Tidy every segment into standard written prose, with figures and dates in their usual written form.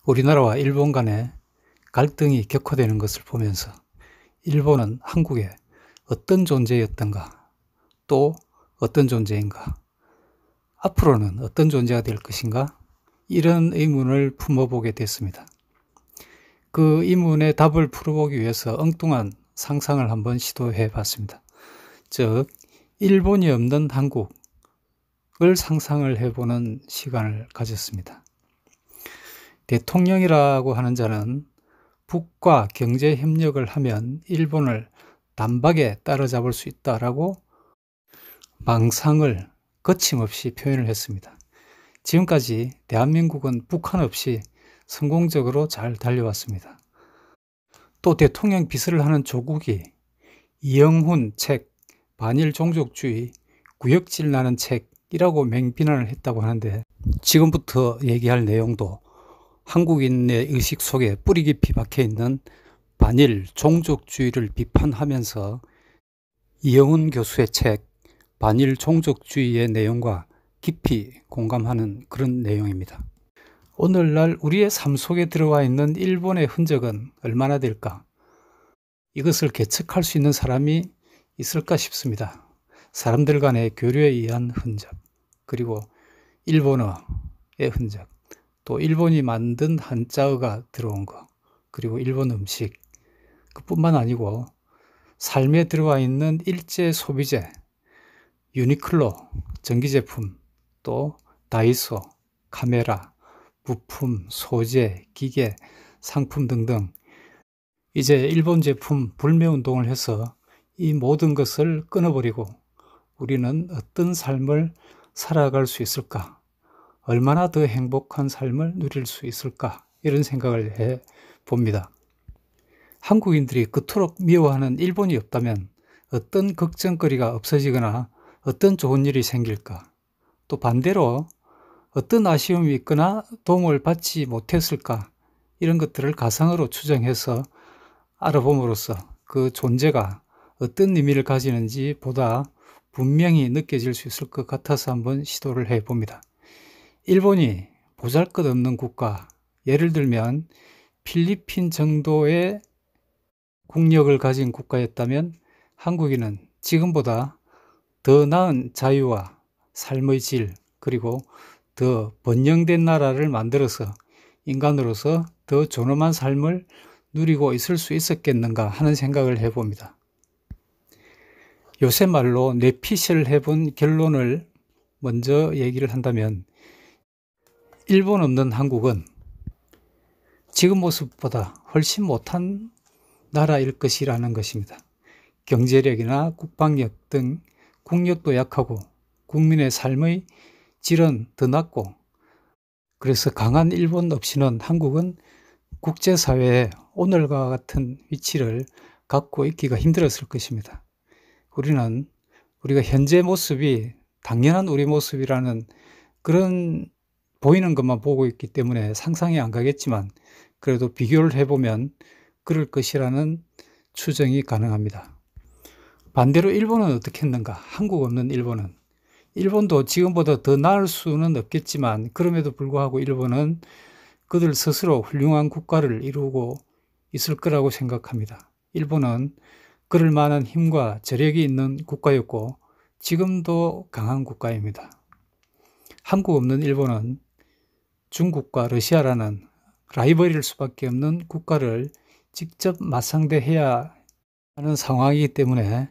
우리나라와 일본 간에 갈등이 격화되는 것을 보면서 일본은 한국에 어떤 존재였던가, 또 어떤 존재인가, 앞으로는 어떤 존재가 될 것인가, 이런 의문을 품어보게 됐습니다. 그 의문의 답을 풀어보기 위해서 엉뚱한 상상을 한번 시도해 봤습니다. 즉, 일본이 없는 한국을 상상을 해보는 시간을 가졌습니다. 대통령이라고 하는 자는 북과 경제 협력을 하면 일본을 단박에 따라잡을 수 있다라고 망상을 거침없이 표현을 했습니다. 지금까지 대한민국은 북한 없이 성공적으로 잘 달려왔습니다. 또 대통령 비서를 하는 조국이 이영훈 책, 반일 종족주의, 구역질 나는 책이라고 맹비난을 했다고 하는데, 지금부터 얘기할 내용도 한국인의 의식 속에 뿌리 깊이 박혀있는 반일 종족주의를 비판하면서 이영훈 교수의 책 반일 종족주의의 내용과 깊이 공감하는 그런 내용입니다. 오늘날 우리의 삶 속에 들어와 있는 일본의 흔적은 얼마나 될까? 이것을 계측할 수 있는 사람이 있을까 싶습니다. 사람들 간의 교류에 의한 흔적, 그리고 일본어의 흔적, 또 일본이 만든 한자어가 들어온 것, 그리고 일본 음식, 그뿐만 아니고 삶에 들어와 있는 일제 소비재, 유니클로, 전기제품, 또 다이소, 카메라, 부품, 소재, 기계, 상품 등등, 이제 일본 제품 불매운동을 해서 이 모든 것을 끊어버리고 우리는 어떤 삶을 살아갈 수 있을까? 얼마나 더 행복한 삶을 누릴 수 있을까? 이런 생각을 해 봅니다. 한국인들이 그토록 미워하는 일본이 없다면 어떤 걱정거리가 없어지거나 어떤 좋은 일이 생길까? 또 반대로 어떤 아쉬움이 있거나 도움을 받지 못했을까? 이런 것들을 가상으로 추정해서 알아봄으로써 그 존재가 어떤 의미를 가지는지 보다 분명히 느껴질 수 있을 것 같아서 한번 시도를 해봅니다. 일본이 보잘것없는 국가, 예를 들면 필리핀 정도의 국력을 가진 국가였다면 한국인은 지금보다 더 나은 자유와 삶의 질, 그리고 더 번영된 나라를 만들어서 인간으로서 더 존엄한 삶을 누리고 있을 수 있었겠는가 하는 생각을 해봅니다. 요새 말로 뇌피셜 해본 결론을 먼저 얘기를 한다면, 일본 없는 한국은 지금 모습보다 훨씬 못한 나라일 것이라는 것입니다. 경제력이나 국방력 등 국력도 약하고 국민의 삶의 질은 더 낮고, 그래서 강한 일본 없이는 한국은 국제사회에 오늘과 같은 위치를 갖고 있기가 힘들었을 것입니다. 우리는 우리가 현재 모습이 당연한 우리 모습이라는 그런 보이는 것만 보고 있기 때문에 상상이 안 가겠지만, 그래도 비교를 해보면 그럴 것이라는 추정이 가능합니다. 반대로 일본은 어떻게 했는가? 한국 없는 일본은, 일본도 지금보다 더 나을 수는 없겠지만 그럼에도 불구하고 일본은 그들 스스로 훌륭한 국가를 이루고 있을 거라고 생각합니다. 일본은 그럴 만한 힘과 저력이 있는 국가였고 지금도 강한 국가입니다. 한국 없는 일본은 중국과 러시아라는 라이벌일 수밖에 없는 국가를 직접 맞상대해야 하는 상황이기 때문에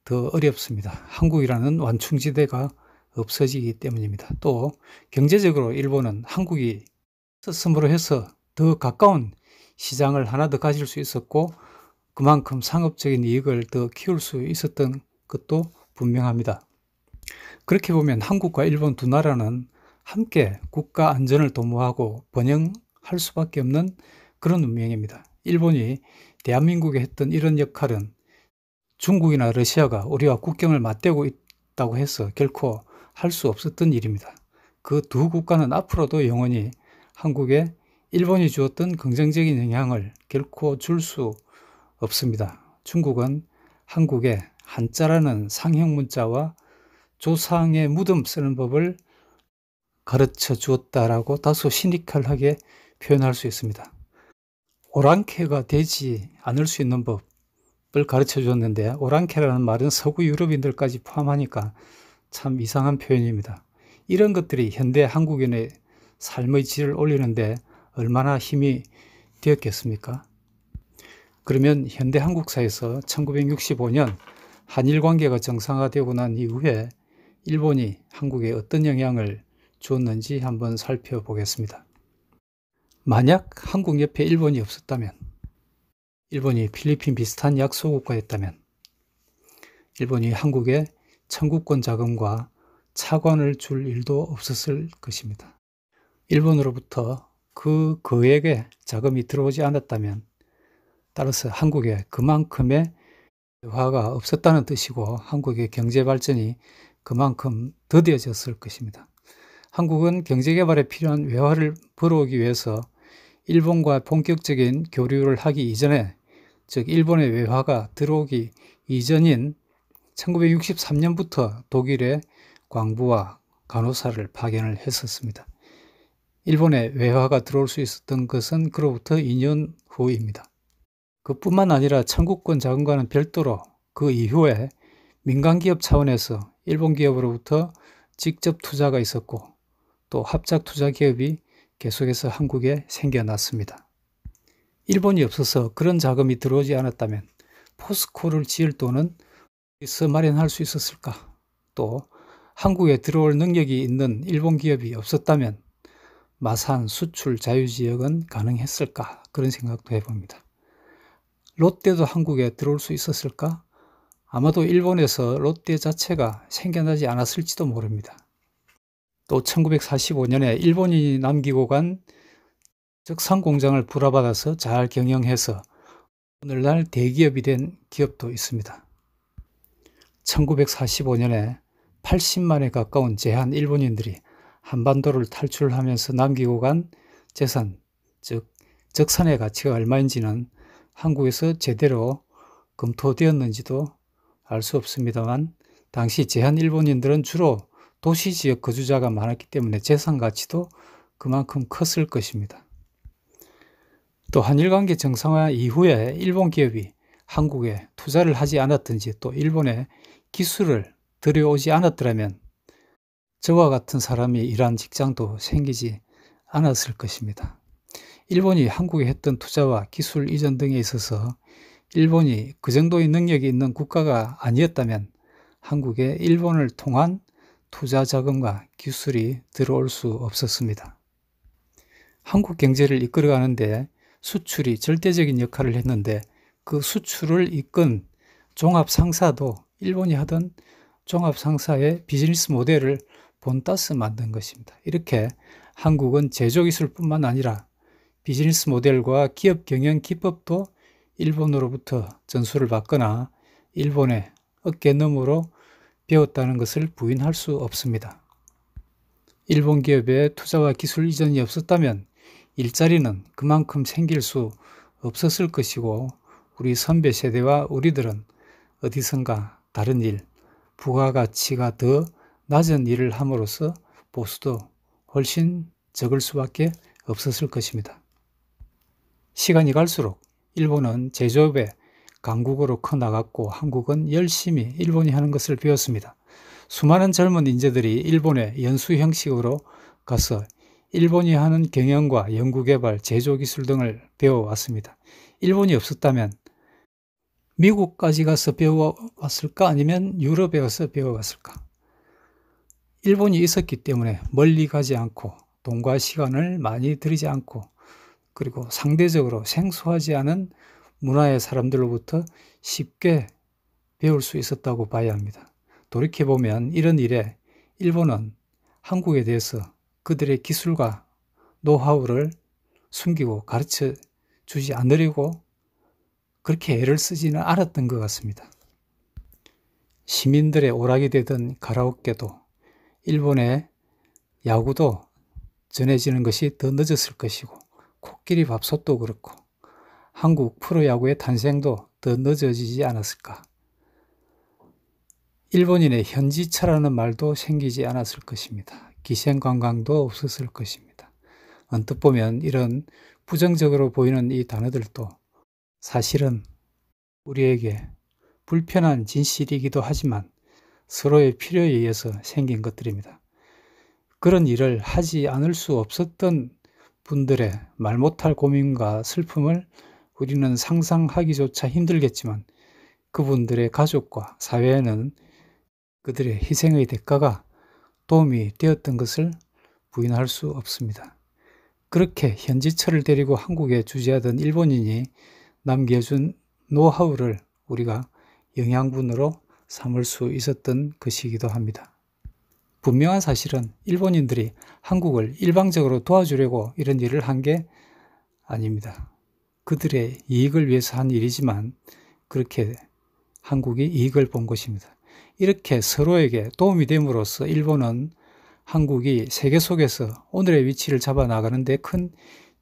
더 어렵습니다. 한국이라는 완충지대가 없어지기 때문입니다. 또 경제적으로 일본은 한국이 있었음으로 해서 더 가까운 시장을 하나 더 가질 수 있었고, 그만큼 상업적인 이익을 더 키울 수 있었던 것도 분명합니다. 그렇게 보면 한국과 일본 두 나라는 함께 국가 안전을 도모하고 번영할 수밖에 없는 그런 운명입니다. 일본이 대한민국에 했던 이런 역할은 중국이나 러시아가 우리와 국경을 맞대고 있다고 해서 결코 할 수 없었던 일입니다. 그 두 국가는 앞으로도 영원히 한국에 일본이 주었던 긍정적인 영향을 결코 줄 수 없습니다. 중국은 한국에 한자라는 상형 문자와 조상의 무덤 쓰는 법을 가르쳐 주었다라고 다소 시니컬하게 표현할 수 있습니다. 오랑캐가 되지 않을 수 있는 법을 가르쳐 줬는데, 오랑캐라는 말은 서구 유럽인들까지 포함하니까 참 이상한 표현입니다. 이런 것들이 현대 한국인의 삶의 질을 올리는데 얼마나 힘이 되었겠습니까? 그러면 현대 한국사에서 1965년 한일 관계가 정상화되고 난 이후에 일본이 한국에 어떤 영향을 주었는지 한번 살펴보겠습니다. 만약 한국 옆에 일본이 없었다면, 일본이 필리핀 비슷한 약소국가였다면, 일본이 한국에 청구권 자금과 차관을 줄 일도 없었을 것입니다. 일본으로부터 그 거액의 자금이 들어오지 않았다면, 따라서 한국에 그만큼의 외화가 없었다는 뜻이고, 한국의 경제 발전이 그만큼 더뎌졌을 것입니다. 한국은 경제개발에 필요한 외화를 벌어오기 위해서 일본과 본격적인 교류를 하기 이전에, 즉 일본의 외화가 들어오기 이전인 1963년부터 독일에 광부와 간호사를 파견을 했었습니다. 일본에 외화가 들어올 수 있었던 것은 그로부터 2년 후입니다. 그뿐만 아니라 청구권 자금과는 별도로 그 이후에 민간기업 차원에서 일본 기업으로부터 직접 투자가 있었고, 또 합작 투자 기업이 계속해서 한국에 생겨났습니다. 일본이 없어서 그런 자금이 들어오지 않았다면 포스코를 지을 돈은 어디서 마련할 수 있었을까? 또 한국에 들어올 능력이 있는 일본 기업이 없었다면 마산 수출 자유지역은 가능했을까? 그런 생각도 해봅니다. 롯데도 한국에 들어올 수 있었을까? 아마도 일본에서 롯데 자체가 생겨나지 않았을지도 모릅니다. 또 1945년에 일본인이 남기고 간 적산 공장을 불화받아서 잘 경영해서 오늘날 대기업이 된 기업도 있습니다. 1945년에 80만에 가까운 제한 일본인들이 한반도를 탈출하면서 남기고 간 재산, 즉 적산의 가치가 얼마인지는 한국에서 제대로 검토되었는지도 알 수 없습니다만, 당시 제한 일본인들은 주로 도시지역 거주자가 많았기 때문에 재산 가치도 그만큼 컸을 것입니다. 또 한일관계 정상화 이후에 일본 기업이 한국에 투자를 하지 않았든지, 또 일본에 기술을 들여오지 않았더라면 저와 같은 사람이 일한 직장도 생기지 않았을 것입니다. 일본이 한국에 했던 투자와 기술 이전 등에 있어서 일본이 그 정도의 능력이 있는 국가가 아니었다면 한국에 일본을 통한 투자 자금과 기술이 들어올 수 없었습니다. 한국 경제를 이끌어가는데 수출이 절대적인 역할을 했는데, 그 수출을 이끈 종합상사도 일본이 하던 종합상사의 비즈니스 모델을 본따서 만든 것입니다. 이렇게 한국은 제조기술뿐만 아니라 비즈니스 모델과 기업 경영 기법도 일본으로부터 전수를 받거나 일본의 어깨너머로 배웠다는 것을 부인할 수 없습니다. 일본 기업의 투자와 기술 이전이 없었다면 일자리는 그만큼 생길 수 없었을 것이고, 우리 선배 세대와 우리들은 어디선가 다른 일, 부가가치가 더 낮은 일을 함으로써 보수도 훨씬 적을 수밖에 없었을 것입니다. 시간이 갈수록 일본은 제조업의 강국으로 커나갔고, 한국은 열심히 일본이 하는 것을 배웠습니다. 수많은 젊은 인재들이 일본에 연수 형식으로 가서 일본이 하는 경영과 연구개발, 제조기술 등을 배워왔습니다. 일본이 없었다면 미국까지 가서 배워왔을까? 아니면 유럽에 가서 배워왔을까? 일본이 있었기 때문에 멀리 가지 않고 돈과 시간을 많이 들이지 않고, 그리고 상대적으로 생소하지 않은 문화의 사람들로부터 쉽게 배울 수 있었다고 봐야 합니다. 돌이켜보면 이런 일에 일본은 한국에 대해서 그들의 기술과 노하우를 숨기고 가르쳐 주지 않으려고 그렇게 애를 쓰지는 않았던 것 같습니다. 시민들의 오락이 되던 가라오케도, 일본의 야구도 전해지는 것이 더 늦었을 것이고, 코끼리 밥솥도 그렇고, 한국 프로야구의 탄생도 더 늦어지지 않았을까. 일본인의 현지차라는 말도 생기지 않았을 것입니다. 기생관광도 없었을 것입니다. 언뜻 보면 이런 부정적으로 보이는 이 단어들도 사실은 우리에게 불편한 진실이기도 하지만 서로의 필요에 의해서 생긴 것들입니다. 그런 일을 하지 않을 수 없었던 분들의 말 못할 고민과 슬픔을 우리는 상상하기조차 힘들겠지만 그분들의 가족과 사회에는 그들의 희생의 대가가 도움이 되었던 것을 부인할 수 없습니다. 그렇게 현지철을 데리고 한국에 주재하던 일본인이 남겨준 노하우를 우리가 영양분으로 삼을 수 있었던 것이기도 합니다. 분명한 사실은 일본인들이 한국을 일방적으로 도와주려고 이런 일을 한 게 아닙니다. 그들의 이익을 위해서 한 일이지만 그렇게 한국이 이익을 본 것입니다. 이렇게 서로에게 도움이 됨으로써 일본은 한국이 세계 속에서 오늘의 위치를 잡아 나가는 데 큰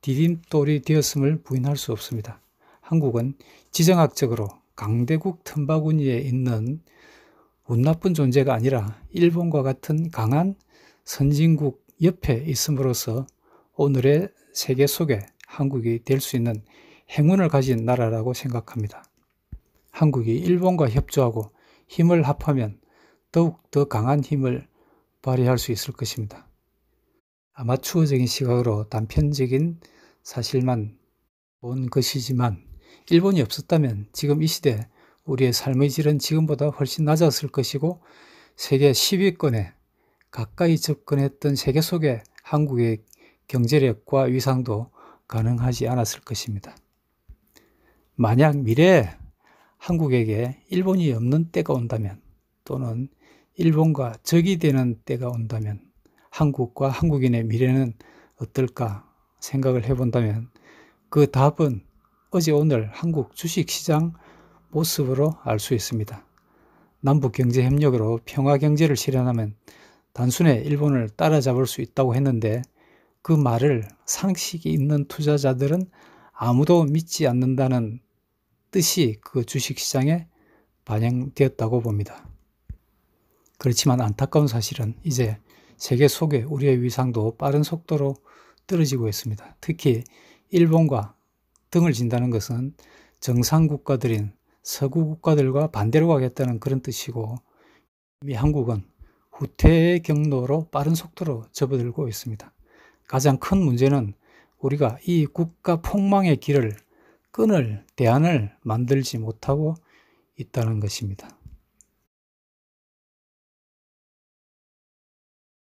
디딤돌이 되었음을 부인할 수 없습니다. 한국은 지정학적으로 강대국 틈바구니에 있는 운 나쁜 존재가 아니라 일본과 같은 강한 선진국 옆에 있음으로써 오늘의 세계 속에 한국이 될 수 있는 행운을 가진 나라라고 생각합니다. 한국이 일본과 협조하고 힘을 합하면 더욱 더 강한 힘을 발휘할 수 있을 것입니다. 아마추어적인 시각으로 단편적인 사실만 본 것이지만 일본이 없었다면 지금 이 시대 우리의 삶의 질은 지금보다 훨씬 낮았을 것이고 세계 10위권에 가까이 접근했던 세계 속에 한국의 경제력과 위상도 가능하지 않았을 것입니다. 만약 미래에 한국에게 일본이 없는 때가 온다면 또는 일본과 적이 되는 때가 온다면 한국과 한국인의 미래는 어떨까 생각을 해본다면 그 답은 어제 오늘 한국 주식시장 모습으로 알 수 있습니다. 남북경제협력으로 평화경제를 실현하면 단순히 일본을 따라잡을 수 있다고 했는데 그 말을 상식이 있는 투자자들은 아무도 믿지 않는다는 뜻이 그 주식시장에 반영되었다고 봅니다. 그렇지만 안타까운 사실은 이제 세계 속에 우리의 위상도 빠른 속도로 떨어지고 있습니다. 특히 일본과 등을 진다는 것은 정상국가들인 서구 국가들과 반대로 가겠다는 그런 뜻이고 이미 한국은 후퇴의 경로로 빠른 속도로 접어들고 있습니다. 가장 큰 문제는 우리가 이 국가 폭망의 길을 끊을 대안을 만들지 못하고 있다는 것입니다.